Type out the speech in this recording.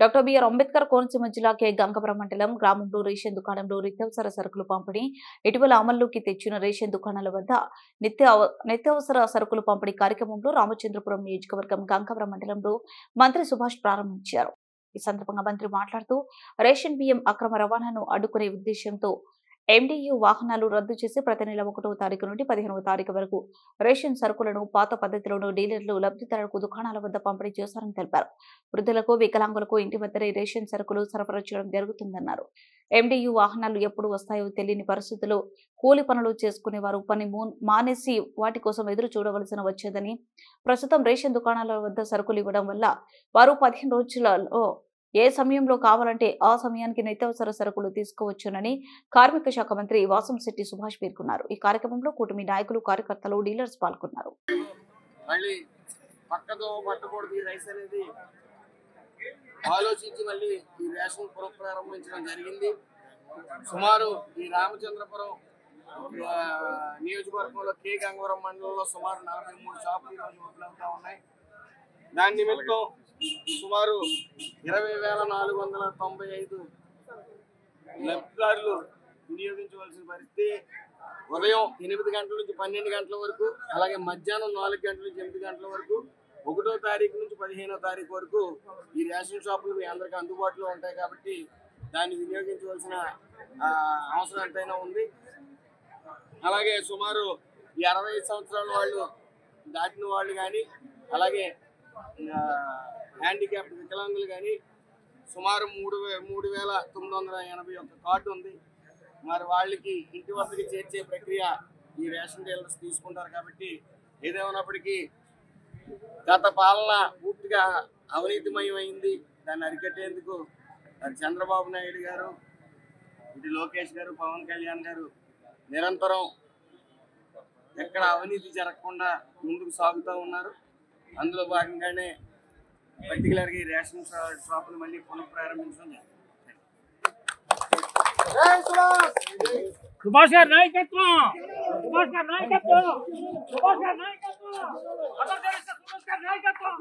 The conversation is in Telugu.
డాక్టర్ బిఆర్ అంబేద్కర్ కోనసీమ జిల్లా కె గంగవరం మండలం గ్రామంలో రేషన్ దుకాణంలో నిత్యావసర సరుకులు పంపిణీ ఇటీవల అమల్లోకి తెచ్చిన రేషన్ దుకాణాల వద్ద నిత్యావసర సరుకులు పంపిణీ కార్యక్రమంలో రామచంద్రపురం నియోజకవర్గం గంగవరం మండలంలో మంత్రి సుభాష్ ప్రారంభించారు. ఈ సందర్భంగా మంత్రి మాట్లాడుతూ రేషన్ బియ్యం అక్రమ రవాణాను అడ్డుకునే ఉద్దేశంతో ఎండియు వాహనాలు రద్దు చేసి ప్రతి నెల 1వ తారీఖు నుండి 15వ తారీఖు వరకు రేషన్ సరుకులను పాత పద్ధతిలోనూ డీలర్లు లబ్ధిదారులకు దుకాణాల వద్ద పంపిణీ చేశారని తెలిపారు. వృద్ధులకు, వికలాంగులకు ఇంటి వద్దనే రేషన్ సరుకులు సరఫరా చేయడం జరుగుతుందన్నారు. ఎండియు వాహనాలు ఎప్పుడు వస్తాయో తెలియని పరిస్థితుల్లో కూలి పనులు చేసుకునే వారు పని మానేసి వాటి కోసం ఎదురు చూడవలసిన వచ్చేదని, ప్రస్తుతం రేషన్ దుకాణాల వద్ద సరుకులు ఇవ్వడం వల్ల వారు 15 రోజులలో ఏ సమయంలో కావాలంటే ఆ సమయానికి నిత్యావసర సరుకులు తీసుకోవచ్చునని కార్మిక శాఖ మంత్రి వాసంశెట్టి సుభాష్ పేర్కొన్నారు. ఈ కార్యక్రమంలో కూటమి నాయకులు, కార్యకర్తలు, డీలర్స్ పాల్గొన్నారు. సుమారు ఈ రామచంద్రపురం నియోజకవర్గంలో కె గంగవరం మండలంలో సుమారు 43 షాపులు ఈరోజు ఓపెన్ అవుతా ఉన్నాయి. దాని నిమిత్తం సుమారు 20,495 లబ్ధిదారులు వినియోగించవలసిన పరిస్థితి. ఉదయం 8 గంటల నుంచి 12 గంటల వరకు, అలాగే మధ్యాహ్నం 4 గంటల నుంచి 8 గంటల వరకు, 1వ తారీఖు నుంచి 15వ తారీఖు వరకు ఈ రేషన్ షాపులు మీ అందరికీ అందుబాటులో ఉంటాయి కాబట్టి దాన్ని వినియోగించవలసిన అవసరం ఎంతైనా ఉంది. అలాగే సుమారు 65 సంవత్సరాల వాళ్ళు దాటిన వాళ్ళు కానీ, అలాగే హ్యాండిక్యాప్డ్ వికలాంగులు కానీ సుమారు 3,981 కార్డు ఉంది. మరి వాళ్ళకి ఇంటి వద్దకి చేర్చే ప్రక్రియ ఈ రేషన్ డీలర్స్ తీసుకుంటారు కాబట్టి ఏదేమైనప్పటికీ గత పాలన పూర్తిగా అవినీతిమయమైంది. దాన్ని అరికట్టేందుకు చంద్రబాబు నాయుడు గారు, ఇటు లోకేష్ గారు, పవన్ కళ్యాణ్ గారు నిరంతరం ఎక్కడ అవినీతి జరగకుండా ముందుకు సాగుతూ ఉన్నారు. అందులో భాగంగానే పర్టికులర్గా ఈ రేషన్ షాపులు మళ్ళీ పునఃప్రారంభించడం సుభాష్ గారి నాయకత్వం, సుభాష్ గారి నాయకత్వం, సుభాష్ గారి నాయకత్వం, సుభాష్ గారి నాయకత్వం.